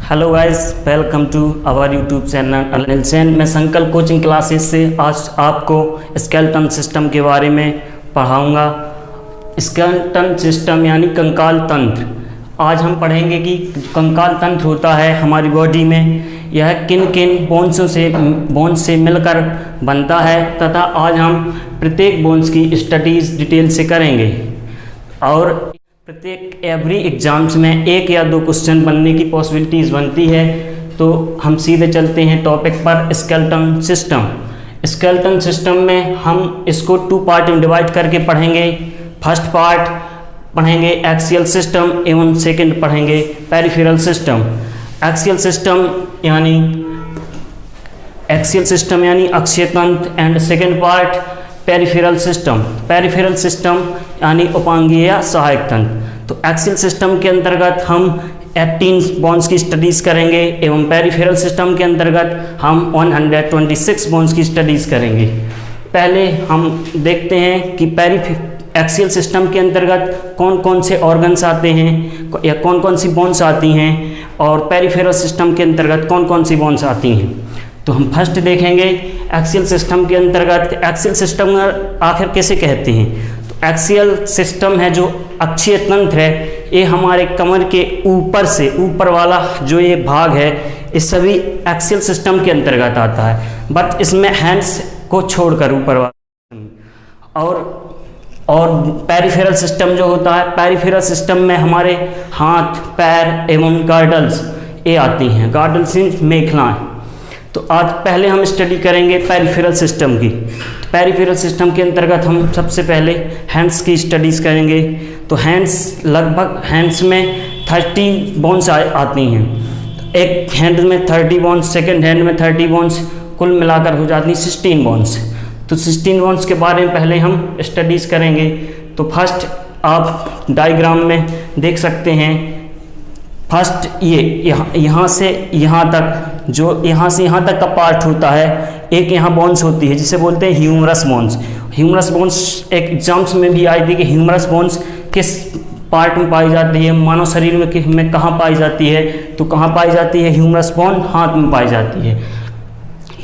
Hello guys, welcome to our YouTube channel Anil Sen. मैं Sankalp coaching classes से आज आपको स्केलेटन सिस्टम के बारे में पढ़ाऊंगा। स्केलेटन सिस्टम यानी कंकाल तंत्र। आज हम पढ़ेंगे कि कंकाल तंत्र होता है हमारी बॉडी में, यह किन किन बोन्स से मिलकर बनता है तथा आज हम प्रत्येक बोन्स की स्टडीज़ डिटेल से करेंगे और प्रत्येक एवरी एग्ज़ाम्स में एक या दो क्वेश्चन बनने की पॉसिबिलिटीज़ बनती है। तो हम सीधे चलते हैं टॉपिक पर, स्केलेटन सिस्टम। स्केलेटन सिस्टम में हम इसको 2 पार्ट में डिवाइड करके पढ़ेंगे। फर्स्ट पार्ट पढ़ेंगे एक्सियल सिस्टम एवं सेकंड पढ़ेंगे पेरिफेरल सिस्टम। एक्सियल सिस्टम यानी अक्षीय तंत्र and second part peripheral system यानी उपांगीय या सहायक तंत्र। तो एक्सियल सिस्टम के अंतर्गत हम 18 बोन्स की स्टडीज़ करेंगे एवं पेरिफेरल सिस्टम के अंतर्गत हम 126 बोन्स की स्टडीज़ करेंगे। पहले हम देखते हैं कि एक्सियल सिस्टम के अंतर्गत कौन कौन से ऑर्गन्स आते हैं या कौन कौन सी बोन्स आती हैं और पेरिफेरल सिस्टम के अंतर्गत कौन कौन सी बोन्स आती हैं। तो हम फर्स्ट देखेंगे एक्सियल सिस्टम के अंतर्गत एक्सियल सिस्टम आखिर कैसे कहते हैं। तो एक्सियल सिस्टम है जो अक्षीय तंत्र है, ये हमारे कमर के ऊपर वाला जो ये भाग है, इस सभी एक्सियल सिस्टम के अंतर्गत आता है, बट इसमें हैंड्स को छोड़कर ऊपर वाला। और पेरिफेरल सिस्टम जो होता है, पेरिफेरल सिस्टम में हमारे हाथ, पैर एवं गार्डल्स ये आती हैं। गार्डल्स मीन्स मेखलाएँ। तो आज पहले हम स्टडी करेंगे पेरिफेरल सिस्टम की। तो पेरिफेरल सिस्टम के अंतर्गत हम सबसे पहले हैंड्स की स्टडीज़ करेंगे। तो लगभग हैंड्स में 30 बोन्स आती हैं। एक हैंड में 30 बोन्स, सेकेंड हैंड में 30 बोन्स, कुल मिलाकर हो जाती 16 बोन्स। तो 16 बोन्स के बारे में पहले हम स्टडीज़ करेंगे। तो फर्स्ट आप डायग्राम में देख सकते हैं, फर्स्ट यहाँ से यहाँ तक का पार्ट होता है। एक यहाँ बोन्स होती है जिसे बोलते हैं ह्यूमरस बोन्स। ह्यूमरस बोन्स एक एग्जाम्स में भी आई थी कि ह्यूमरस बोन्स किस पार्ट में पाई जाती है, मानव शरीर में कहाँ पाई जाती है। तो कहाँ पाई जाती है ह्यूमरस बोन? हाथ में पाई जाती है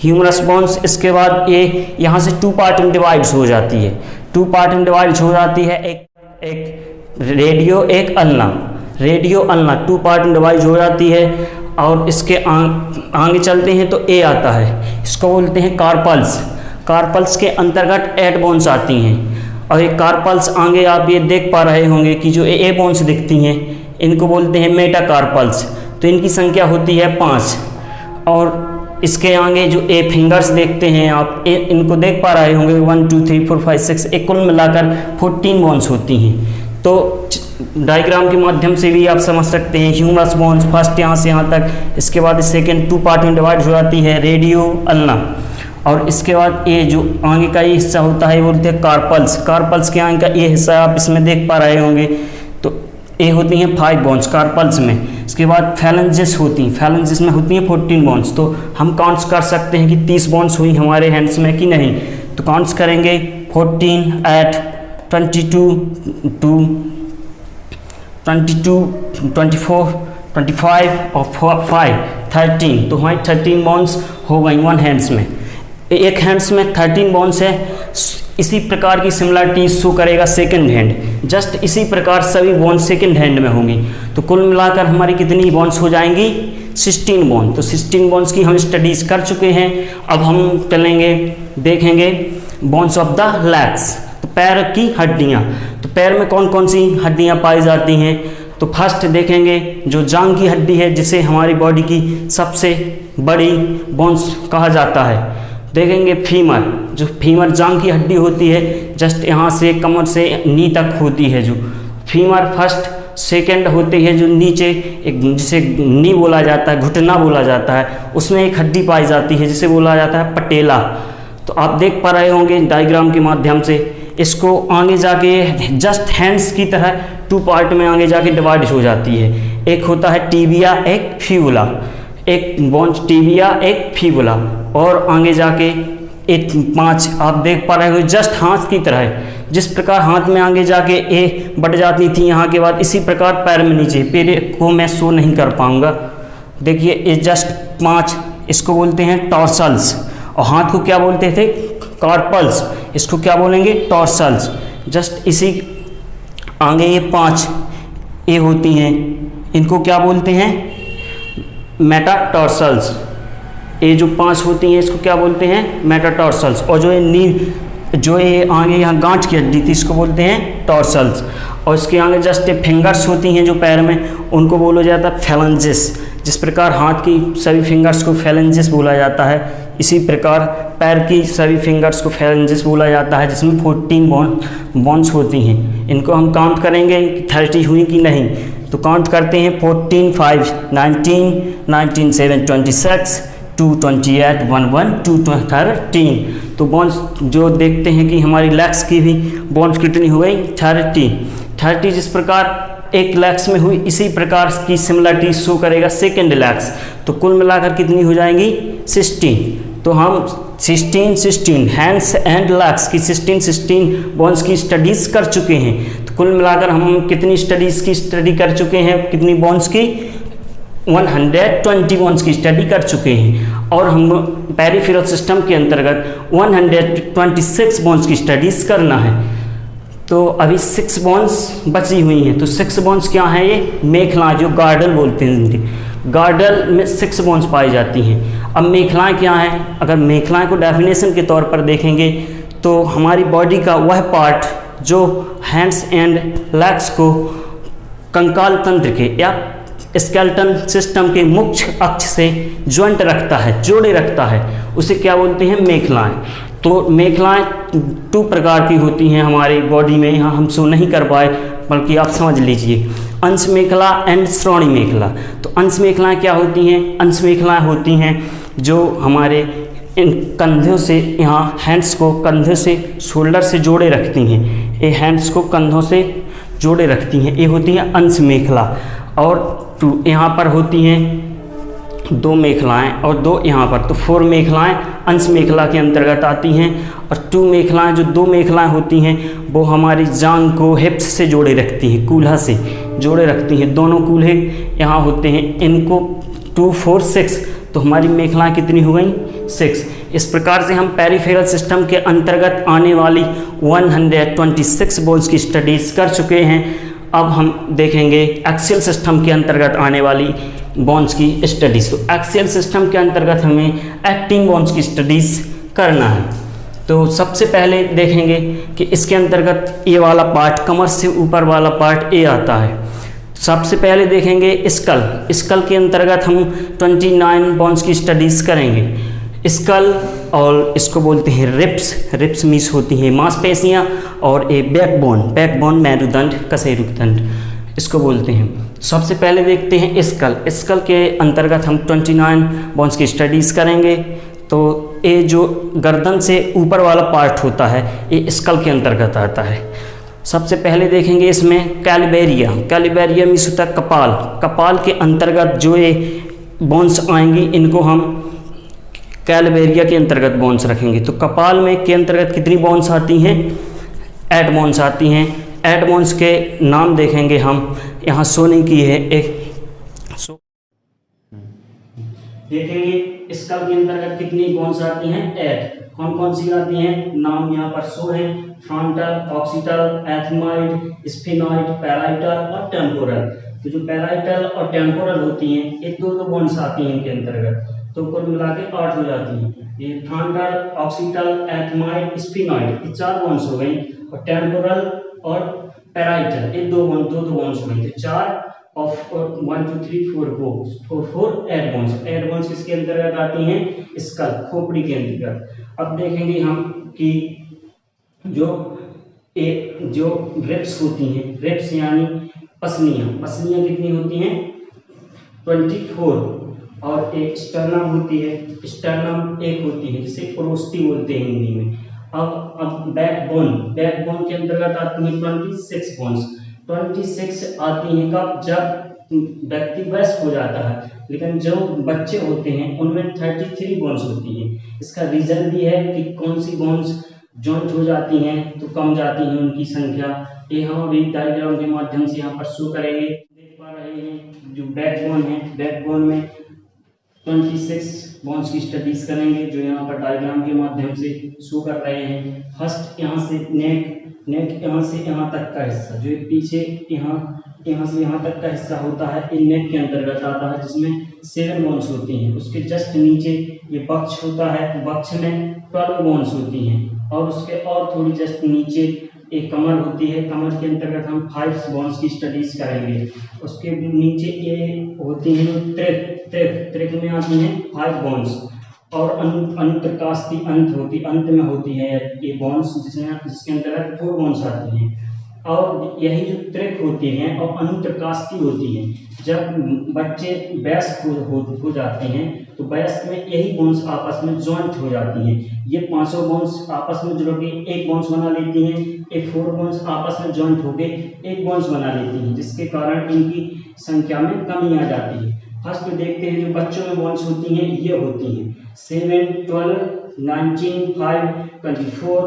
ह्यूमरस बोन्स। इसके बाद ये यहाँ से 2 पार्ट में डिवाइड हो जाती है। 2 पार्ट में डिवाइड हो जाती है, एक रेडियो एक अल्ना। रेडियो अल्ना 2 पार्ट में डिवाइड हो जाती है। और इसके आगे चलते हैं तो ए आता है, इसको बोलते हैं कार्पल्स। कार्पल्स के अंतर्गत 8 बोन्स आती हैं। और ये कार्पल्स आगे आप ये देख पा रहे होंगे कि जो ए बोन्स दिखती हैं इनको बोलते हैं मेटाकार्पल्स। तो इनकी संख्या होती है 5। और इसके आगे जो ए फिंगर्स देखते हैं आप, इनको देख पा रहे होंगे 1 2 3 4 5 6, एक कुल मिलाकर 14 बोन्स होती हैं। तो डायग्राम के माध्यम से भी आप समझ सकते हैं ह्यूमरस बोन्स फर्स्ट यहाँ से यहाँ तक। इसके बाद सेकेंड 2 पार्ट में डिवाइड हो जाती है, रेडियो अल्ना। और इसके बाद ये जो आगे का ये हिस्सा होता है बोलते हैं कार्पल्स। कार्पल्स के आगे का ये हिस्सा आप इसमें देख पा रहे होंगे। तो ये होती हैं 5 बोन्स कार्पल्स में। इसके बाद फैलेंजेस होती हैं, फैलेंजेस में होती हैं 14 बोन्स। तो हम काउंट्स कर सकते हैं कि 30 बोन्स हुई हमारे हैंड्स में कि नहीं। तो काउंट्स करेंगे 14 8 22 2 22 24 25 और 5 13। तो हमारी 13 बोन्स हो गई 1 हैंड्स में। एक हैंड्स में 13 बोन्स है। इसी प्रकार की सिमिलरिटी शो करेगा सेकंड हैंड। जस्ट इसी प्रकार सभी बोन्स सेकंड हैंड में होंगी। तो कुल मिलाकर हमारी कितनी बोन्स हो जाएंगी? 16 बोन। तो 16 बोन्स की हम स्टडीज़ कर चुके हैं। अब हम चलेंगे देखेंगे बोन्स ऑफ द लेग्स। तो पैर की हड्डियाँ। तो पैर में कौन कौन सी हड्डियाँ पाई जाती हैं। तो फर्स्ट देखेंगे जो जांघ की हड्डी है, जिसे हमारी बॉडी की सबसे बड़ी बोन्स कहा जाता है। देखेंगे फीमर, जो फीमर जांघ की हड्डी होती है, जस्ट यहाँ से कमर से नी तक होती है जो फीमर फर्स्ट। सेकंड होती है जो नीचे एक, जिसे नी बोला जाता है, घुटना बोला जाता है, उसमें एक हड्डी पाई जाती है जिसे बोला जाता है पटेला। तो आप देख पा रहे होंगे डायग्राम के माध्यम से। इसको आगे जाके जस्ट हैंड्स की तरह 2 पार्ट में आगे जाके डिवाइड हो जाती है। एक होता है टीबिया, एक फ्यूला। एक बोन टीबिया, एक फीबुला। और आगे जाके एक 5 आप देख पा रहे हो जस्ट हाथ की तरह है। जिस प्रकार हाथ में आगे जाके ए बढ़ जाती थी यहाँ के बाद, इसी प्रकार पैर में नीचे। पैर को मैं शो नहीं कर पाऊँगा, देखिए ये जस्ट 5, इसको बोलते हैं टॉर्सल्स। और हाथ को क्या बोलते थे? कार्पल्स। इसको क्या बोलेंगे? टॉर्सल्स। जस्ट इसी आगे ये 5 ये होती हैं, इनको क्या बोलते हैं? मेटाटॉर्सल्स। ये जो 5 होती हैं इसको क्या बोलते हैं? मेटाटॉर्सल्स। और जो ये आगे यहाँ गांठ की हड्डी थी इसको बोलते हैं टॉर्सल्स। और इसके आगे जस्ट ये फिंगर्स होती हैं जो पैर में, उनको बोला जाता है फैलेंजेस। जिस प्रकार हाथ की सभी फिंगर्स को फैलेंजेस बोला जाता है, इसी प्रकार पैर की सभी फिंगर्स को फैलेंजेस बोला जाता है, जिसमें 14 बोन्स होती हैं। इनको हम काउंट करेंगे कि 30 हुई कि नहीं, तो काउंट करते हैं 14, 5, 19, 19, 7, 26, 2, 28, 11, 2, 13। तो बोन्स जो देखते हैं कि हमारी लेग्स की भी बोन्स कितनी हो गई? 30। जिस प्रकार एक लेग्स में हुई, इसी प्रकार की सिमिलरिटी शो करेगा सेकेंड लेग्स। तो कुल मिलाकर कितनी हो जाएंगी? 16। तो हम 16 हैंड्स एंड लेग्स की 16 बोन्स की स्टडीज़ कर चुके हैं। तो कुल मिलाकर हम कितनी स्टडी कर चुके हैं? कितनी बोन्स की? 120 बोन्स की स्टडी कर चुके हैं। और हम पेरिफेरल सिस्टम के अंतर्गत 126 बोन्स की स्टडीज़ करना है। तो अभी 6 बोन्स बची हुई हैं। तो 6 बोन्स क्या हैं? ये मेखला, जो गार्डल बोलते हैं, गार्डल में 6 बोन्स पाई जाती हैं। अब मेखलाएँ क्या हैं? अगर मेखलाएँ को डेफिनेशन के तौर पर देखेंगे तो हमारी बॉडी का वह पार्ट जो हैंड्स एंड लेग्स को कंकाल तंत्र के या स्केलेटन सिस्टम के मुख्य अक्ष से ज्वाइंट रखता है, जोड़े रखता है, उसे क्या बोलते हैं? मेखलाएँ। तो मेखलाएँ 2 प्रकार की होती हैं हमारी बॉडी में, यहाँ हम शो नहीं कर पाए, बल्कि आप समझ लीजिए। अंश मेखला एंड श्रोणी मेखला। तो अंश मेखलाएँ क्या होती हैं? अंश मेखलाएँ होती हैं जो हमारे इन कंधों से, यहाँ हैंड्स को कंधों से, शोल्डर से जोड़े रखती हैं। ये हैंड्स को कंधों से जोड़े रखती हैं, ये होती हैं अंश मेखला। और यहाँ पर होती हैं 2 मेखलाएँ और 2 यहाँ पर, तो 4 मेखलाएँ अंश मेखला के अंतर्गत आती हैं। और 2 मेखलाएँ, जो 2 मेखलाएँ होती हैं वो हमारी जांघ को हिप्स से जोड़े रखती हैं, कूल्हा से जोड़े रखती हैं। दोनों कूल्हे यहाँ होते हैं, इनको 2, 4, 6। तो हमारी मेखलाएँ कितनी हो गई? 6। इस प्रकार से हम पेरिफेरल सिस्टम के अंतर्गत आने वाली 126 बोन्स की स्टडीज़ कर चुके हैं। अब हम देखेंगे एक्सियल सिस्टम के अंतर्गत आने वाली बोन्स की स्टडीज़। तो एक्सियल सिस्टम के अंतर्गत हमें एक्टिंग बोन्स की स्टडीज़ करना है। तो सबसे पहले देखेंगे कि इसके अंतर्गत ये वाला पार्ट, कमर से ऊपर वाला पार्ट ये आता है। सबसे पहले देखेंगे स्कल के अंतर्गत हम 29 बोन्स की स्टडीज़ करेंगे। स्कल, और इसको बोलते हैं रिप्स मीन्स होती हैं मांसपेशियाँ, और ये बैकबोन मेरुदंड, कशेरुकदंड इसको बोलते हैं। सबसे पहले देखते हैं स्कल के अंतर्गत हम 29 बोन्स की स्टडीज़ करेंगे। तो ये जो गर्दन से ऊपर वाला पार्ट होता है ये स्कल के अंतर्गत आता है। सबसे पहले देखेंगे इसमें कैलिबेरिया मीन्स होता है कपाल के अंतर्गत जो ये बोन्स आएंगी, इनको हम कैलिबेरिया के अंतर्गत बोन्स रखेंगे। तो कपाल में के अंतर्गत कितनी बोन्स आती हैं? 8 बोन्स आती हैं। 8 बोन्स के नाम देखेंगे हम, यहाँ सोने की है एक देखेंगे स्कल के अंतर्गत कितनी बोन्स आती हैं? 8। कौन कौन सी आती हैं? नाम यहाँ पर शो है, frontal, Oxytel, ethmoid, sphenoid, parietal और टेम्पोरल। तो जो पैराइटल और टेम्पोरल होती हैं ये 2 बोन्स आती हैं इनके अंतर्गत, तो कुल मिला के 8 हो जाती हैं। ये फ्रंटल, ऑक्सीटल, एथमॉइड, स्फेनॉइड, ये 4 बोन्स हो गई, और टेम्पोरल और पैराइटल ये 2 बोन्स हो गई। तो 4 ऑफ 1, 2, 3, 4 बोन्स, 8 बोन्स। 8 बोन्स किसके अंतर्गत आती हैं? स्कल, खोपड़ी के अंतर्गत। अब देखेंगे हम कि जो रिप्स होती हैं, रिप्स यानी पसलियाँ कितनी होती हैं? 24। और एक स्टर्नम होती है, स्टर्नम एक होती है जिसे प्रोस्टी बोलते हैं हिंदी में। अब बैकबोन के अंतर्गत आती हैं 26 बोन्स। 26 आती हैं कब? जब व्यक्ति वयस्क हो जाता है, लेकिन जो बच्चे होते हैं उनमें 33 बोन्स होती हैं। इसका रीजन भी है कि कौन सी बोन्स जॉइंट हो जाती हैं तो कम जाती हैं उनकी संख्या। ये हम अभी डायग्राम के माध्यम से यहाँ पर शो करेंगे। देख पा रहे हैं जो बैकबोन है, बैकबोन में 26 बॉन्ड्स की स्टडीज करेंगे, जो यहाँ पर डायग्राम के माध्यम से शो कर रहे हैं। फर्स्ट यहाँ से नेक यहाँ से यहाँ तक का हिस्सा, जो पीछे यहाँ से यहाँ तक का हिस्सा होता है, ये नेक के अंतर्गत आता है, जिसमें 7 बॉन्ड्स होती हैं। उसके जस्ट नीचे ये बक्ष होता है, बक्ष में 12 बॉन्ड्स होती हैं, और उसके और थोड़ी जस्ट नीचे एक कमर होती है। कमर के अंतर्गत हम 5 बॉन्ड्स की स्टडीज करेंगे। उसके नीचे ये होती हैं त्रिक में आती हैं 5 बॉन्ड्स, और अंतरकास्ती अंत में होती है ये बॉन्ड्स, जिसके अंतर्गत 4 बॉन्ड्स आती हैं। और यही जो त्रिक होती हैं और अंतरकास्ती होती हैं, जब बच्चे वयस्क हो जाते हैं तो वयस्क में यही बॉन्ड्स आपस में ज्वाइंट हो जाती हैं। ये 5 बॉन्ड्स आपस में जुड़ के एक बॉन्ड्स बना लेती हैं, ये 4 बॉन्ड्स आपस में ज्वाइंट होके एक बॉन्ड्स बना लेती हैं, जिसके कारण इनकी संख्या में कमी आ जाती है। फर्स्ट तो देखते हैं जो बच्चों में बॉन्ड्स होती हैं, ये होती हैं 7, 12, 19, 5, 24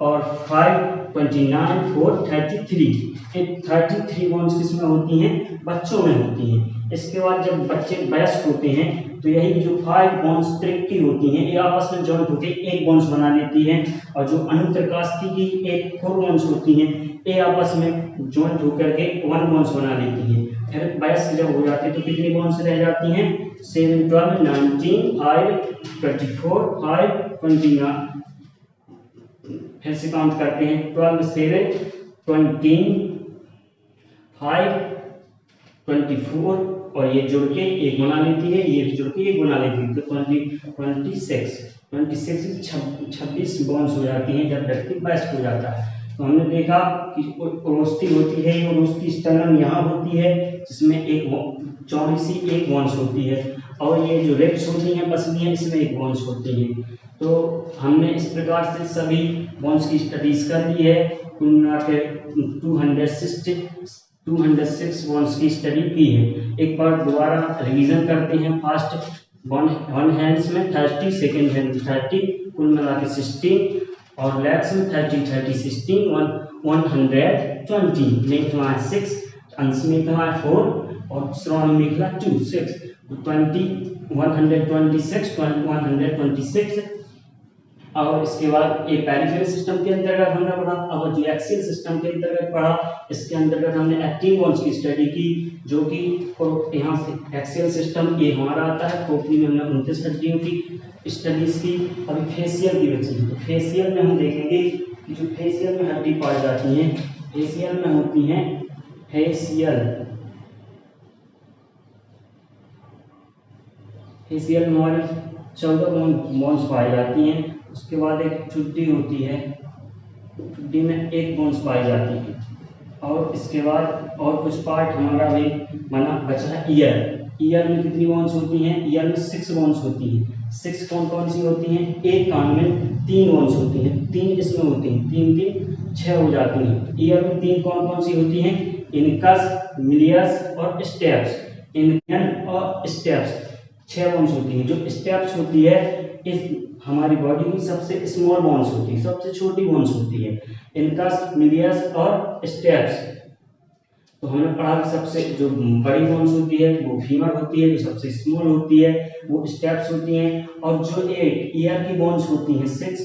और 5, 29, 4, 33। ये 33 बॉन्ड्स किसमें होती हैं? बच्चों में होती हैं। इसके बाद जब बच्चे वयस्क होते हैं तो यही जो 5 बॉन्ड्स त्रिक की होती हैं, ये आपस में जॉइंट होकर एक बॉन्ड्स बना लेती हैं, और जो अंतरकास्ती की एक 4 बॉन्ड्स होती हैं, ये आपस में जॉइंट होकर के 1 बॉन्ड्स बना लेती हैं। फिर वयस्क जब हो जाते हैं तो कितनी बॉन्ड्स रह जाती हैं? 7, 12, 19, 5, 24, 5, 29। फिर से काउंट करते हैं, 12, 7, 20, 5, 24, और ये जुड़ के एक बना लेती है, ये भी जुड़ के एक बना लेती है, तो 26 26 बॉन्ड्स हो जाती हैं जब व्यक्ति वयस्क हो जाता है। तो हमने देखा कि ओरोस्ती होती है, ओरोस्ती स्टर्नम यहाँ होती है, जिसमें एक चौड़ी सी एक बॉन्ड्स होती है, और ये जो रिब्स होती हैं, पसलियाँ, इसमें एक बॉन्ड्स होती हैं। तो हमने इस प्रकार से सभी बॉन्ड्स की स्टडीज कर ली है। कुल मिलाकर 206 बॉन्ड्स की स्टडी की है। एक बार दोबारा रिवीजन करते हैं। फर्स्ट वन हैंड्स में 30, सेकेंड हैंड में 30, कुल मिलाकर 16, और लेग्स में 30, 30, 16, 120, निकला 6, अंश में निकला 4, और सराउंडिंग में निकला 2, 6, 126। और इसके बाद ये पेरिफेरल सिस्टम के अंतर्गत हमने पढ़ा। अब जो एक्सियल सिस्टम के अंतर्गत पढ़ा, इसके अंतर्गत हमने एक्टिन बॉन्ड्स की स्टडी की, जो कि यहाँ से एक्सियल सिस्टम ये हमारा आता है। खोपड़ी में हमने 29 हड्डियों की स्टडीज की। अभी फेशियल की बची, तो फेशियल में हम देखेंगे कि जो फेशियल में हड्डी पाई जाती हैं, फेशियल में होती हैं फेशियल में हमारी 14 बॉन्ड्स पाई जाती हैं। उसके बाद एक चुड्डी होती है, चुड्डी में 1 बॉन्ड्स पाई जाती है। और इसके बाद और कुछ पार्ट हमारा भी बचा है। ईयर में कितनी बॉन्ड्स होती हैं? ईयर में 6 बॉन्ड्स होती हैं। 6 कौन सी होती हैं? एक कान में 3 बॉन्ड्स होती हैं, 3 इसमें होती हैं, 3 3 6 हो जाती हैं। ईयर में 3 कौन सी होती हैं? इनकस, मिलियस और स्टेप्स। इनकन और स्टेप्स 6 बॉन्ड्स होती हैं। जो स्टेप्स होती है इस हमारी बॉडी की सबसे स्मॉल बॉन्ड्स होती है, सबसे छोटी बॉन्ड्स होती है, इनकस, मिलियस और स्टेप्स। तो हमने पढ़ा कि सबसे जो बड़ी बॉन्ड्स होती है वो फीमर होती है, जो सबसे स्मॉल होती है वो स्टेप्स होती हैं। और जो एक ईयर की बॉन्ड्स होती हैं 6,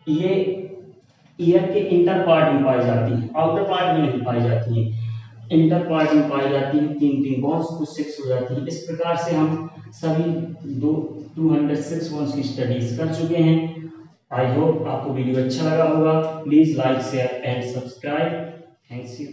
ये ईयर के इंटर पार्ट में पाई जाती है, आउटर पार्ट में नहीं पाई जाती है, इंटर पार्ट में पाई जाती है। 3 बॉन्ड्स तो 6 हो जाती है। इस प्रकार से हम सभी 206 बॉन्ड्स की स्टडीज कर चुके हैं। आई होप आपको वीडियो अच्छा लगा होगा। Please like, share and subscribe. Thanks you.